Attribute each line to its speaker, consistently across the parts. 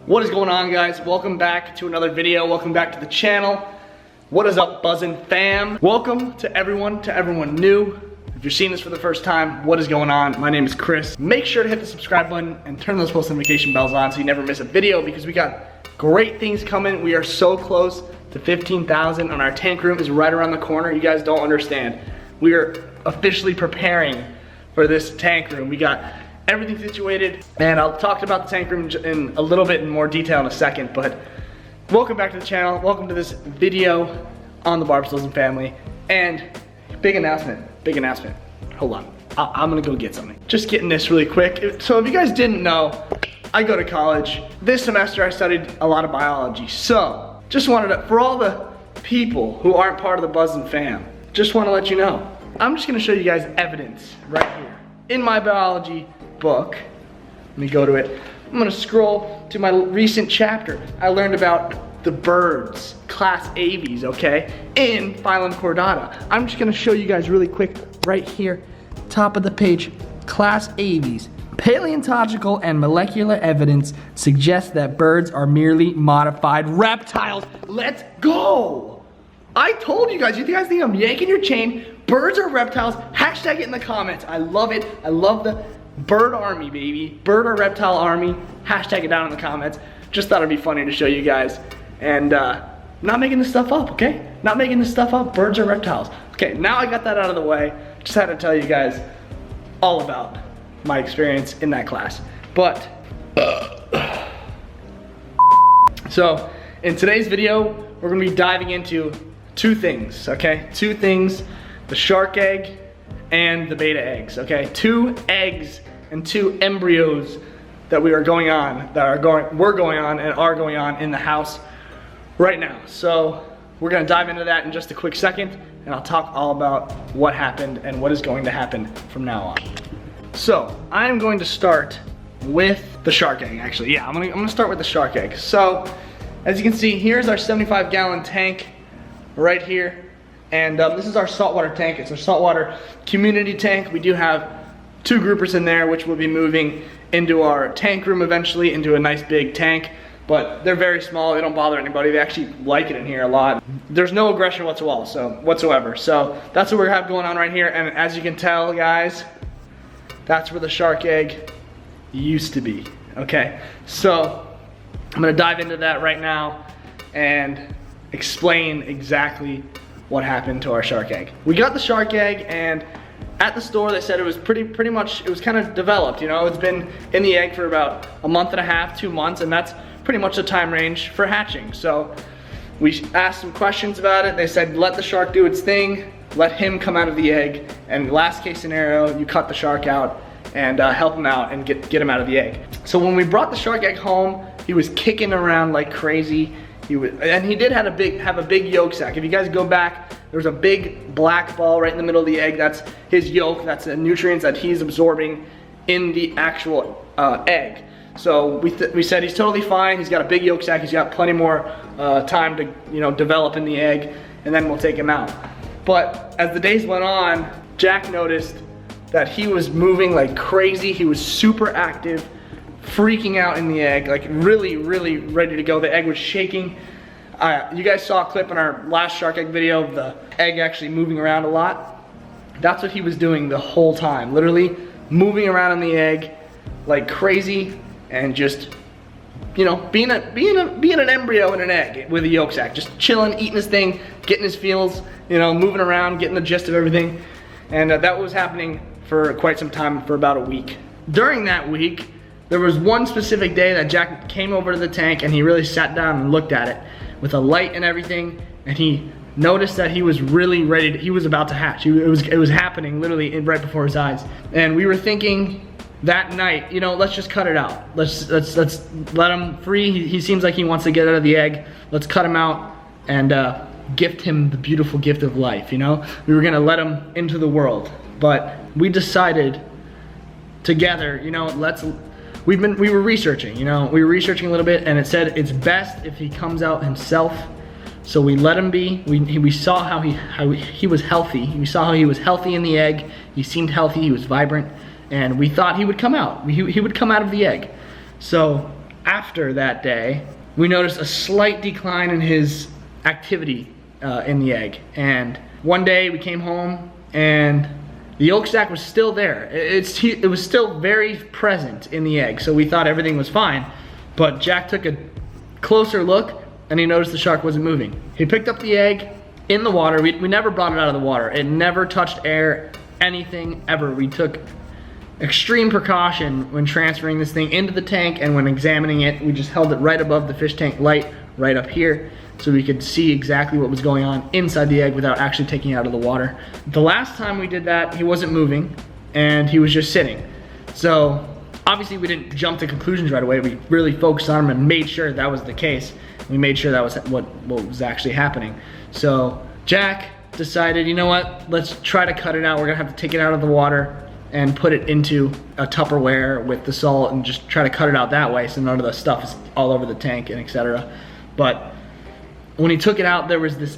Speaker 1: What is going on, guys? Welcome back to another video. Welcome back to the channel. What is up, buzzin' fam? Welcome to everyone new. If you're seeing this for the first time, what is going on? My name is Chris. Make sure to hit the subscribe button and turn those post notification bells on so you never miss a video, because we got great things coming. We are so close to 15,000 and our tank room is right around the corner. You guys don't understand. We are officially preparing for this tank room. We got everything situated, and I'll talk about the tank room in a little bit in more detail in a second, but welcome back to the channel. Welcome to this video on the Barbstills and family. And big announcement. Hold on, I'm gonna go get something. Just getting this really quick. So if you guys didn't know, I go to college. This semester I studied a lot of biology. So just wanted to, for all the people who aren't part of the Buzzin' fam, just wanna let you know, I'm just gonna show you guys evidence right here in my biology book. Let me go to it. I'm gonna scroll to my recent chapter. I learned about the birds, class aves, okay, in phylum Chordata. I'm just gonna show you guys really quick right here, top of the page, class aves. Paleontological and molecular evidence suggests that birds are merely modified reptiles. Let's go! I told you guys think I'm yanking your chain. Birds are reptiles. Hashtag it in the comments. I love it. I love the bird army, baby. Bird or reptile army. Hashtag it down in the comments. Just thought it'd be funny to show you guys. And not making this stuff up, okay? Not making this stuff up. Birds are reptiles. Okay, now I got that out of the way. Just had to tell you guys all about my experience in that class. But, so in today's video, we're gonna be diving into two things, okay? Two things, the shark egg and the beta eggs, okay? Two eggs and two embryos that we're going on in the house right now. So we're gonna dive into that in just a quick second, and I'll talk all about what happened and what is going to happen from now on. So I am going to start with the shark egg, actually. Yeah, I'm gonna start with the shark egg. So as you can see, here's our 75-gallon tank right here. And this is our saltwater tank. It's our saltwater community tank. We do have two groupers in there, which will be moving into our tank room eventually, into a nice big tank. But they're very small. They don't bother anybody. They actually like it in here a lot. There's no aggression whatsoever. So that's what we have going on right here. And as you can tell, guys, that's where the shark egg used to be. Okay, so I'm gonna dive into that right now and explain exactly what happened to our shark egg. We got the shark egg, and at the store they said it was pretty much, it was kind of developed, you know. It's been in the egg for about a month and a half, 2 months, and that's pretty much the time range for hatching. So we asked some questions about it. They said let the shark do its thing, let him come out of the egg, and last case scenario, you cut the shark out and help him out and get him out of the egg. So when we brought the shark egg home, he was kicking around like crazy. And he did have a big yolk sac. If you guys go back, there was a big black ball right in the middle of the egg. That's his yolk. That's the nutrients that he's absorbing in the actual egg. So we said he's totally fine. He's got a big yolk sac. He's got plenty more time to, you know, develop in the egg, and then we'll take him out. But as the days went on, Jack noticed that he was moving like crazy. He was super active, freaking out in the egg, like really ready to go. The egg was shaking. You guys saw a clip in our last shark egg video of the egg actually moving around a lot. That's what he was doing the whole time, literally moving around in the egg like crazy, and just, you know, being an embryo in an egg with a yolk sac, just chilling, eating his thing, getting his feels, you know, moving around, getting the gist of everything. And that was happening for quite some time, for about a week. During that week, there was one specific day that Jack came over to the tank and he really sat down and looked at it with a light and everything, and he noticed that he was really ready he was about to hatch. It was happening literally right before his eyes. And we were thinking that night, you know, let's just cut it out. Let's let him free. He seems like he wants to get out of the egg. Let's cut him out and gift him the beautiful gift of life, you know? We were gonna let him into the world. But we decided together, you know, we were researching, you know, we were researching a little bit, and it said it's best if he comes out himself. So we let him be. We saw how he was healthy. We saw how he was healthy in the egg. He seemed healthy, he was vibrant, and we thought he would come out. He would come out of the egg. So after that day, we noticed a slight decline in his activity in the egg. And one day we came home and the yolk sac was still there. It was still very present in the egg, so we thought everything was fine. But Jack took a closer look and he noticed the shark wasn't moving. He picked up the egg in the water. We never brought it out of the water. It never touched air, anything, ever. We took extreme precaution when transferring this thing into the tank, and when examining it, we just held it right above the fish tank light, right up here, so we could see exactly what was going on inside the egg without actually taking it out of the water. The last time we did that, he wasn't moving, and he was just sitting. So obviously we didn't jump to conclusions right away. We really focused on him and made sure that was the case. We made sure that was what was actually happening. So Jack decided, you know what, let's try to cut it out. We're gonna have to take it out of the water and put it into a Tupperware with the salt and just try to cut it out that way so none of the stuff is all over the tank and etc. But when he took it out, there was this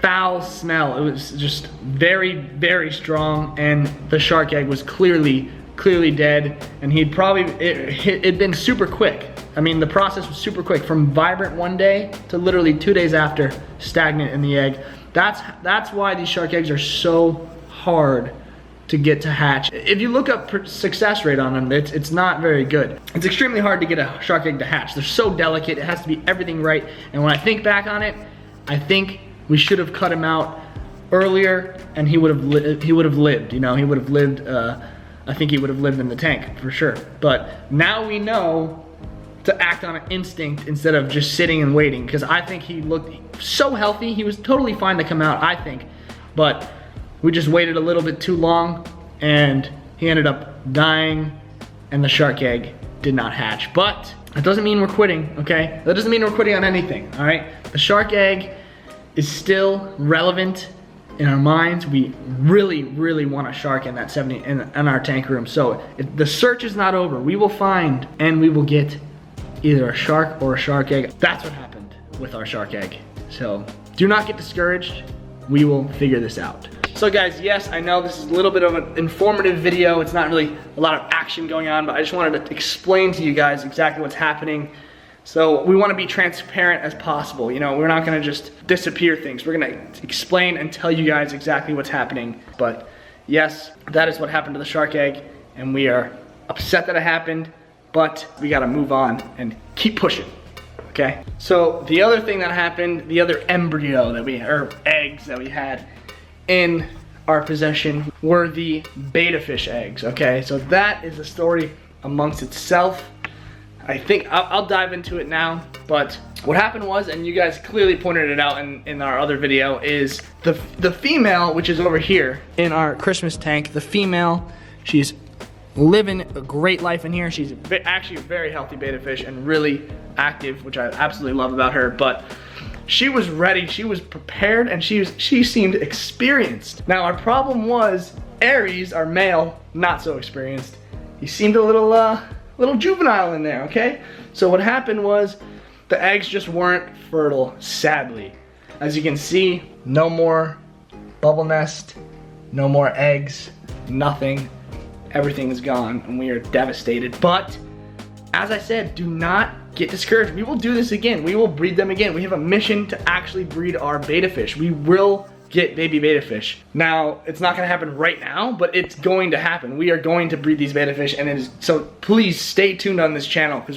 Speaker 1: foul smell. It was just very, very strong, and the shark egg was clearly dead, and it'd been super quick. I mean, the process was super quick, from vibrant one day to literally 2 days after, stagnant in the egg. That's why these shark eggs are so hard to get to hatch. If you look up success rate on them, it's not very good. It's extremely hard to get a shark egg to hatch. They're so delicate, it has to be everything right. And when I think back on it, I think we should have cut him out earlier, and he would have lived. You know, he would have lived. I think he would have lived in the tank for sure. But now we know to act on an instinct instead of just sitting and waiting, because I think he looked so healthy. He was totally fine to come out, I think, but we just waited a little bit too long and he ended up dying, and the shark egg did not hatch. But that doesn't mean we're quitting, okay? That doesn't mean we're quitting on anything, all right? The shark egg is still relevant in our minds. We really, really want a shark in that in our tank room. So the search is not over. We will find and we will get either a shark or a shark egg. That's what happened with our shark egg. So do not get discouraged. We will figure this out. So guys, yes, I know this is a little bit of an informative video. It's not really a lot of action going on, but I just wanted to explain to you guys exactly what's happening. So we want to be transparent as possible. You know, we're not going to just disappear things. We're going to explain and tell you guys exactly what's happening. But yes, that is what happened to the shark egg, and we are upset that it happened, but we got to move on and keep pushing. Okay? So the other thing that happened, the other embryo that or eggs that we had in our possession were the betta fish eggs. Okay? So that is a story amongst itself. I think I'll dive into it now, but what happened was, and you guys clearly pointed it out in our other video, is the female, which is over here in our Christmas tank, the female, she's living a great life in here. She's actually a very healthy betta fish and really active, which I absolutely love about her. But she was ready, she was prepared, and she seemed experienced. Now our problem was Aries, our male, not so experienced. He seemed a little juvenile in there, okay? So what happened was the eggs just weren't fertile, sadly. As you can see, no more bubble nest, no more eggs, nothing. Everything is gone and we are devastated. But as I said, do not get discouraged. We will do this again. We will breed them again. We have a mission to actually breed our betta fish. We will get baby betta fish. Now, it's not gonna happen right now, but it's going to happen. We are going to breed these betta fish, and so please stay tuned on this channel, because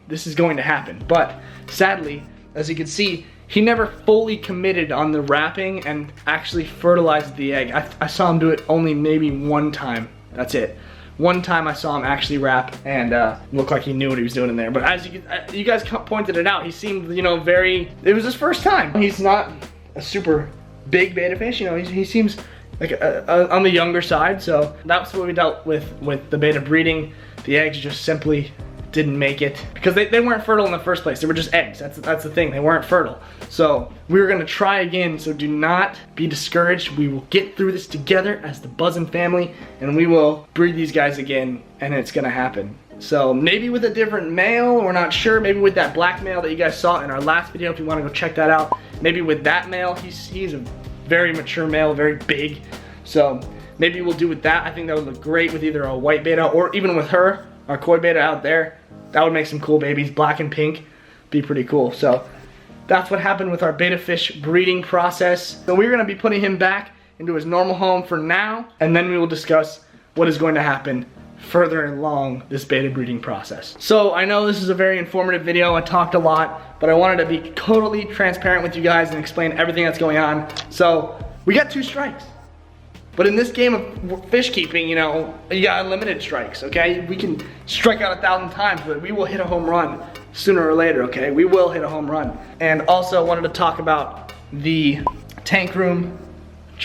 Speaker 1: this is going to happen. But sadly, as you can see, he never fully committed on the wrapping and actually fertilized the egg. I saw him do it only maybe one time. That's it. One time I saw him actually wrap, and looked like he knew what he was doing in there. But as you guys pointed it out, he seemed, you know, it was his first time. He's not a super big betta fish, you know, he seems like on the younger side. So that's what we dealt with the betta breeding. The eggs just simply didn't make it because they weren't fertile in the first place. They were just eggs. That's the thing. They weren't fertile. So we were gonna try again. So do not be discouraged. We will get through this together as the Buzzin' family, and we will breed these guys again, and it's gonna happen. So maybe with a different male, we're not sure. Maybe with that black male that you guys saw in our last video, if you want to go check that out. Maybe with that male, he's a very mature male, very big. So maybe we'll do with that. I think that would look great with either a white betta or even with her, our koi betta out there. that would make some cool babies. Black and pink, be pretty cool. So that's what happened with our betta fish breeding process. So we're gonna be putting him back into his normal home for now, and then we will discuss what is going to happen further along this betta breeding process. So I know this is a very informative video. I talked a lot, but I wanted to be totally transparent with you guys and explain everything that's going on. So we got 2 strikes. But in this game of fish keeping, you know, you got unlimited strikes, okay? We can strike out 1,000 times, but we will hit a home run sooner or later, okay? We will hit a home run. And also wanted to talk about the tank room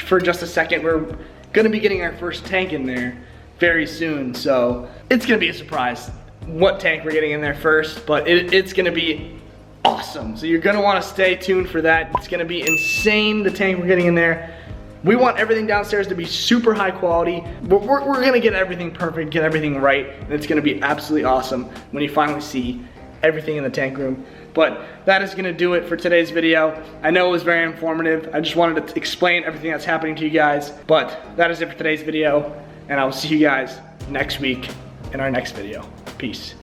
Speaker 1: for just a second. We're gonna be getting our first tank in there very soon, so it's gonna be a surprise what tank we're getting in there first, but it's gonna be awesome. So you're gonna wanna stay tuned for that. It's gonna be insane, the tank we're getting in there. We want everything downstairs to be super high quality. We're gonna get everything perfect, get everything right, and it's gonna be absolutely awesome when you finally see everything in the tank room. But that is gonna do it for today's video. I know it was very informative. I just wanted to explain everything that's happening to you guys. But that is it for today's video, and I will see you guys next week in our next video. Peace.